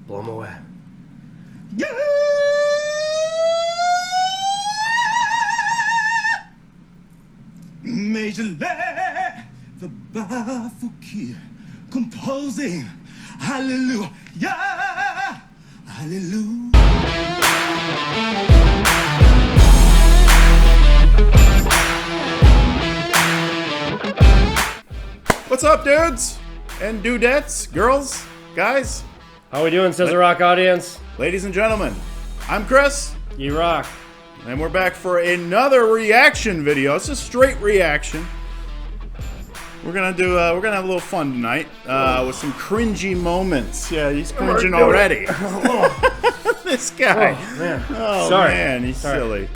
Blow them away. Yeah. Major lay the Bafukir composing hallelujah, hallelujah. What's up, dudes and dudettes, girls, guys? How we doing, Sizzle Rock audience? Ladies and gentlemen, I'm Chris, You rock. and we're back for another reaction video. It's a straight reaction. We're gonna have a little fun tonight with some cringy moments. Yeah, he's cringing already. This guy. Oh, man. Oh Sorry. man, he's silly.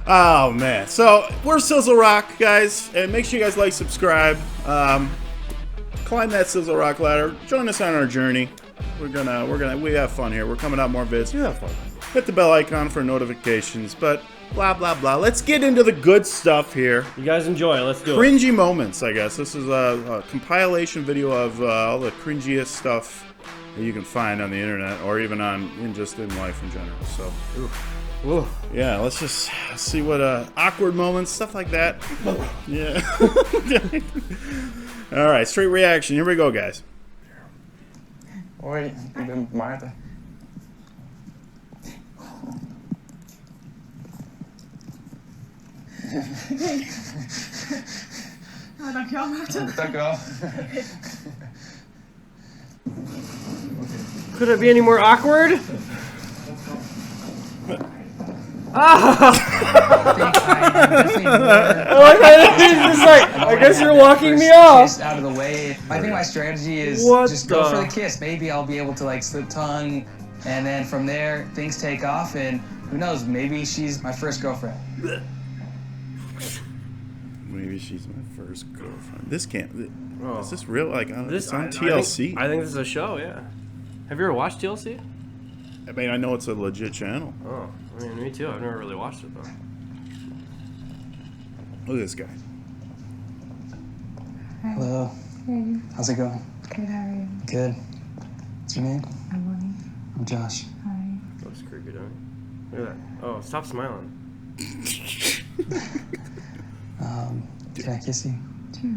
Oh man. So we're Sizzle Rock, guys, and make sure you guys like, subscribe, climb that Sizzle Rock ladder. Join us on our journey. We have fun here. We're coming out more vids. You have fun. Hit the bell icon for notifications. But blah blah blah. Let's get into the good stuff here. You guys enjoy it. Let's do it. Cringy moments, I guess. This is a compilation video of all the cringiest stuff that you can find on the internet, or even just in life in general. So. Ooh. Yeah, let's just see what awkward moments, stuff like that. Yeah. All right, straight reaction. Here we go, guys. Oi, even Martha. Dankjewel, Maarten. Dankjewel. Could it be any more awkward? I guess you're walking me off. Kiss out of the way. I think my strategy is just go for the kiss. Maybe I'll be able to like slip tongue, and then from there things take off, and who knows? Maybe she's my first girlfriend. Maybe she's my first girlfriend. This can't. Is this real? Like This it's on TLC? I think this is a show. Yeah. Have you ever watched TLC? I mean, I know it's a legit channel. Oh, I mean, me too. I've never really watched it though. Look at this guy. Hello. Hey, How's it going? good, how are you? Good. What's your name? I'm Bonnie. I'm Josh. Hi. That was creepy, don't you? Look at that. Oh, stop smiling. Can I kiss you? Sure.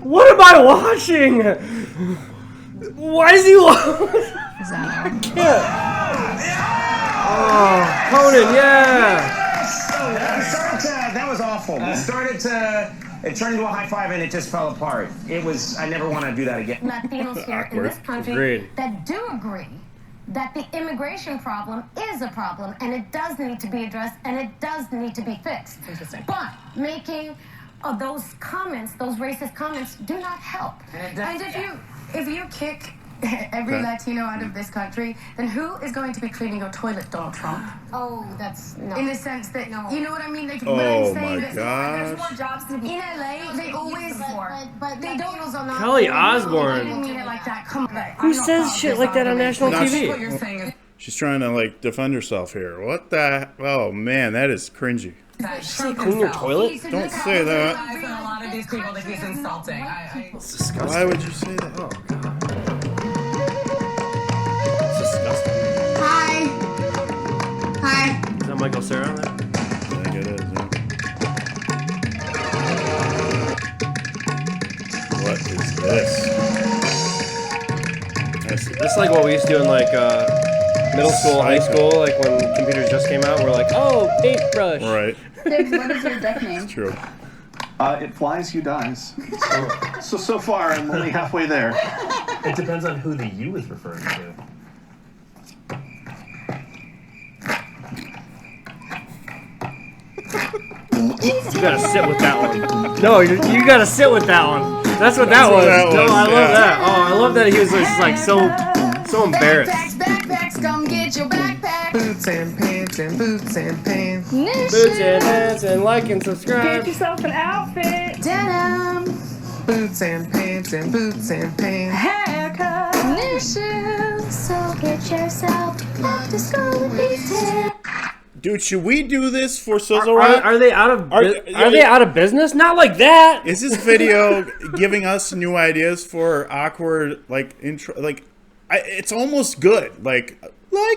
What am I watching? Why is he? Is that all? Oh, Conan, yeah. That was awful. It turned into a high five and it just fell apart. I never want to do that again. Latinos here in this country Agreed. that do agree that the immigration problem is a problem and it does need to be addressed and it does need to be fixed. Interesting. But making those comments, those racist comments, do not help. And if you kick every Latino out of this country, then who is going to be cleaning your toilet, Donald Trump? Oh, that's no. In the sense that, you know what I mean? Like, Oh what I'm my saying that there's gosh. more jobs to be in LA. They always but they don't. Kelly I Osbourne. didn't mean it like that. Come on. Who says shit like that on national Not- TV? What you're saying is She's trying to like defend herself here. What the? Oh man, that is cringy. that Clean your toilet? Don't say that. a lot of these people that he's insulting. It's disgusting. Why would you say that? Oh god. It's disgusting. Hi. Hi. Is that Michael Cera on there? I think it is. Yeah. What is this? It's like what we used to do in like middle school, high school, like when computers just came out. We're like, oh, paintbrush. Right. Diggs, what is your deck name? True. It flies, you dies. So far, I'm only halfway there. It depends on who the you is referring to. You gotta sit with that one. No, you gotta sit with that one. That's what that was. No, I love that. Oh, I love that he was just like so embarrassed. Backpacks, come get your backpack. Boots and pants and boots and pants. Boots and pants and like and subscribe. Get yourself an outfit. Denim. Boots and pants and boots and pants. Haircut. New shoes. So get yourself back to school with these tips. Dude, should we do this for Sizzle Rock? Are they out of are they out of business? Not like that. Is this video giving us new ideas for awkward like intro? Like, it's almost good. Like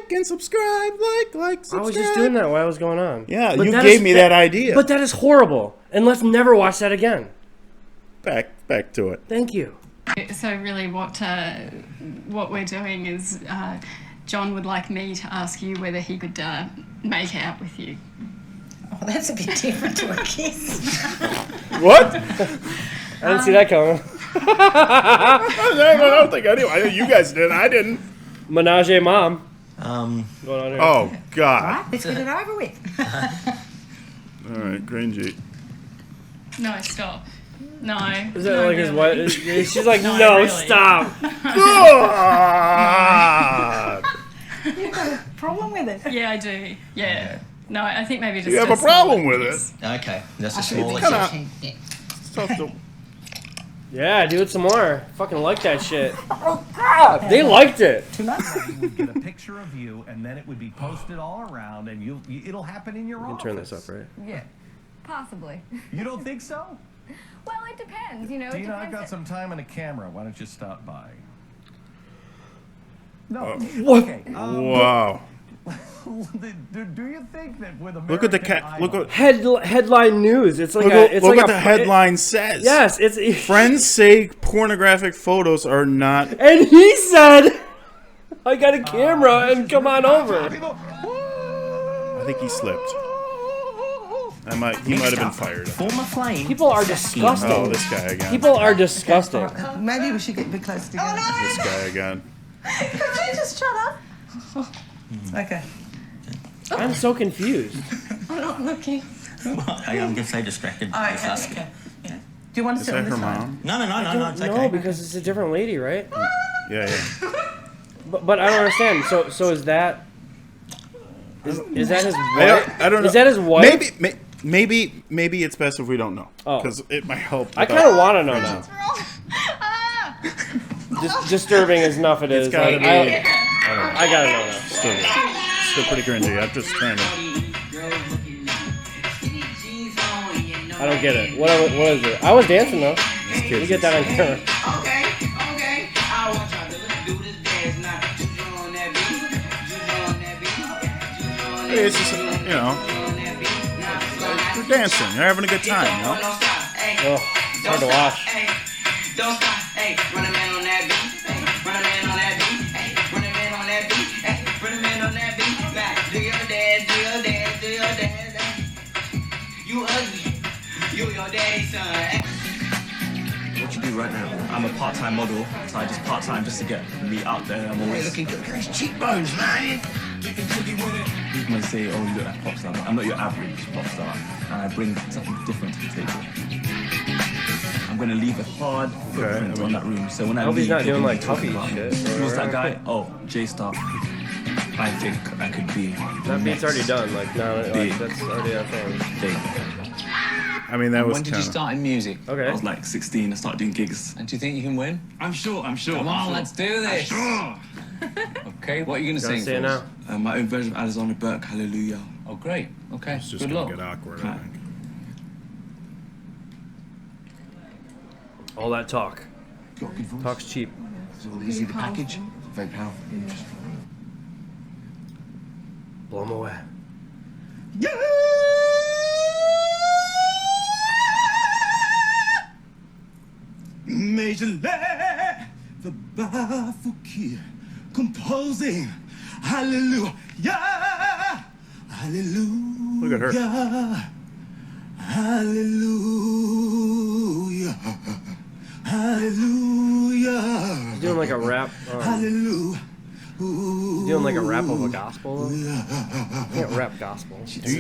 and subscribe. Like subscribe. I was just doing that while I was going on. Yeah, but you gave me that idea. But that is horrible. And let's never watch that again. Back to it. Thank you. So really, what we're doing is John would like me to ask you whether he could make out with you. Oh, that's a bit different to a kiss. What? I didn't see that coming. I don't think I did. You guys did. I didn't. Menage a mom. Going on here. Oh God. Right, let's get it over with. All right, cringy. No, stop. No. Is that like his wife? She's like, no, really. Stop. God. You've got a problem with it? Yeah, I do. Yeah. No, I think maybe just. You have a problem with it? Okay, that's a small exception. Yeah, do it some more. Fucking like that shit. They liked it. You would get a picture of you, and then it would be posted all around, and it'll happen in your office. You can turn this up, right? Yeah. Possibly. You don't think so? Well, it depends, you know. Dina, I've got some time and a camera. Why don't you stop by? No. What? Okay. Wow. Do you think that with American Look at the cat. Look at headline news. It's like look what the headline says. Yes, it's friends say pornographic photos are not. And he said, "I got a camera and come on over." I think he slipped. He might have been fired. People are disgusting. Oh, this guy again. People are disgusting. Maybe we should get a bit closer together. Oh, no. This guy again. Could you just shut up? Okay. I'm so confused. I'm not looking. I'm just so distracted. Oh, okay. Yeah. Do you want to sit on this side? No, it's okay. No, because it's a different lady, right? Yeah. But I don't understand. So is that is that his wife? I don't know. Is that his wife? Maybe it's best if we don't know. Because it might help. I kind of want to know now. Disturbing as enough it is. Gotta be, I gotta know now. Still pretty cringy. I'm just trying to. I don't get it. What is it? I was dancing though. You get that on camera. Okay. I want y'all to do this dance now. It's just, you're dancing. You're having a good time, you know? Oh, it's hard to watch. Don't stop, hey, run a man on that beat, hey, run a man on that beat, hey, run a man on that beat, hey, run a man on that beat, like, do your dance, you ugly, you your daddy's son. What you do right now? I'm a part-time model, so I just part-time just to get me out there. I'm always looking good. Nice cheekbones, man. People might say, oh, you look like a pop star, but I'm not your average pop star, and I bring something different to the table. I'm gonna leave a hard footprint on that room. So when I hope leave, he's not doing like talking puppy about shit. Who's that guy? Oh, J-Star. I think I could be. That beat's already done. Like no, that's already a thing. Big. I mean, that was. When did you start in music? Okay. I was like 16. I started doing gigs. And do you think you can win? I'm sure. Come on, let's do this. I'm sure. Okay, what are you gonna sing for us? Now. My own version of Alexander Burke. Hallelujah. Oh, great. Okay. It's just gonna get awkward, I think. All that talk. Talk's cheap. It's all easy to package. Very powerful. Blow them away. Major Lay, the Bafukir, composing hallelujah, hallelujah. Look at her. Hallelujah, hallelujah. He's doing like a rap. Hallelujah. He's doing like a rap of a gospel. You can't rap gospel. Do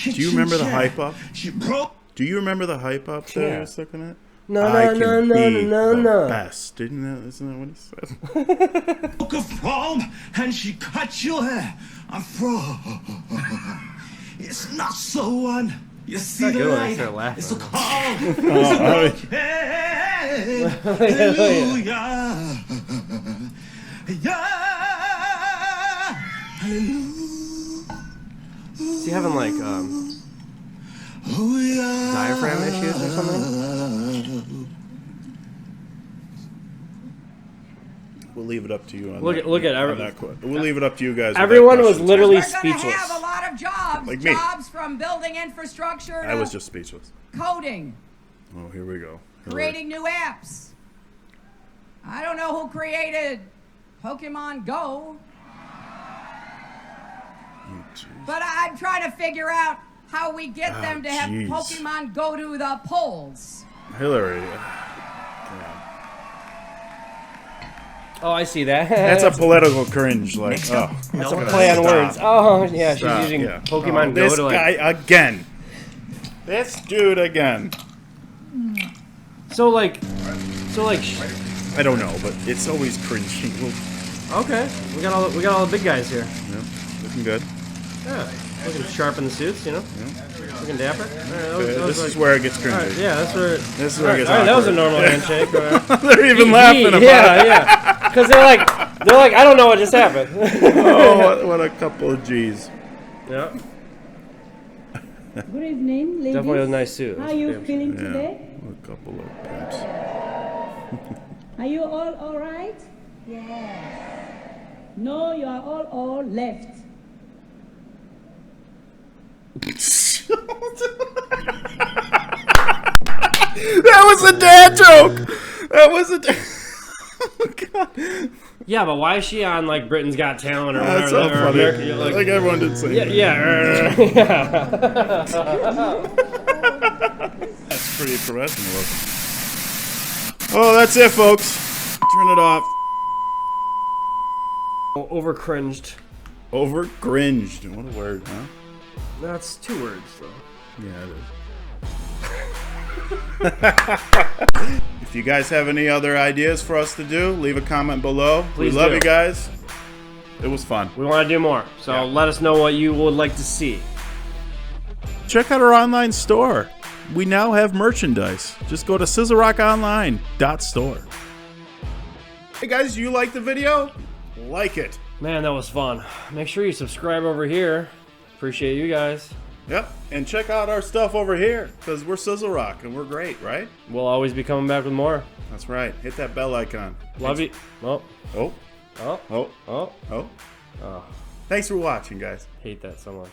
you remember the hype up? Do you remember the hype up that I was looking at? No. Best. Isn't that what he said? Took her from and she cut your hair. I'm from. It's not so one. You see the light. It's a call. Hallelujah. Hallelujah. Is he having like diaphragm issues or something? We'll leave it up to you. On Look at that quote. We'll leave it up to you guys. Everyone was literally speechless. We're going to have a lot of jobs. Like me. Jobs from building infrastructure I was just speechless. coding, Oh, here we go. creating new apps. I don't know who created Pokemon Go, but I'm trying to figure out how we get them to have Pokemon go to the polls. Hillary. Oh, I see that. That's a political cringe. Like, oh, that's a play on words. Oh, yeah, she's using Pokemon Go this to like. guy again. This dude again. So like. I don't know, but it's always cringy. Okay, we got all the big guys here. Yeah, looking good. Yeah, looking sharp in the suits, you know. Yeah. Looking dapper. This is where it gets cringy. Right, yeah, that's where. This is where it gets. That was a normal handshake. They're even laughing about it. Yeah, because they're like, I don't know what just happened. Oh, what a couple of G's. Yeah. Good evening, ladies. Definitely a nice suit. How are you feeling today? A couple of pimps. Are you all right? Yes. No, you are all left. That was a dad joke. That was a. Oh God. Yeah, but why is she on like Britain's Got Talent or That's whatever? so funny. America, like everyone did say. Yeah. That's pretty professional. Oh, that's it, folks. Turn it off. Over cringed. Over cringed. What a word, huh? That's 2 words, though. Yeah, it is. If you guys have any other ideas for us to do, leave a comment below. Please we love do. you guys. It was fun. We want to do more, so let us know what you would like to see. Check out our online store. We now have merchandise. Just go to sizzlerockonline.store. Hey guys, you like the video? Like it. Man, that was fun. Make sure you subscribe over here. Appreciate you guys. Yep, and check out our stuff over here, because we're Sizzle Rock, and we're great, right? We'll always be coming back with more. That's right. Hit that bell icon. Love you. Oh. Oh. Oh. Oh. Oh. Oh. Oh. Thanks for watching, guys. Hate that so much.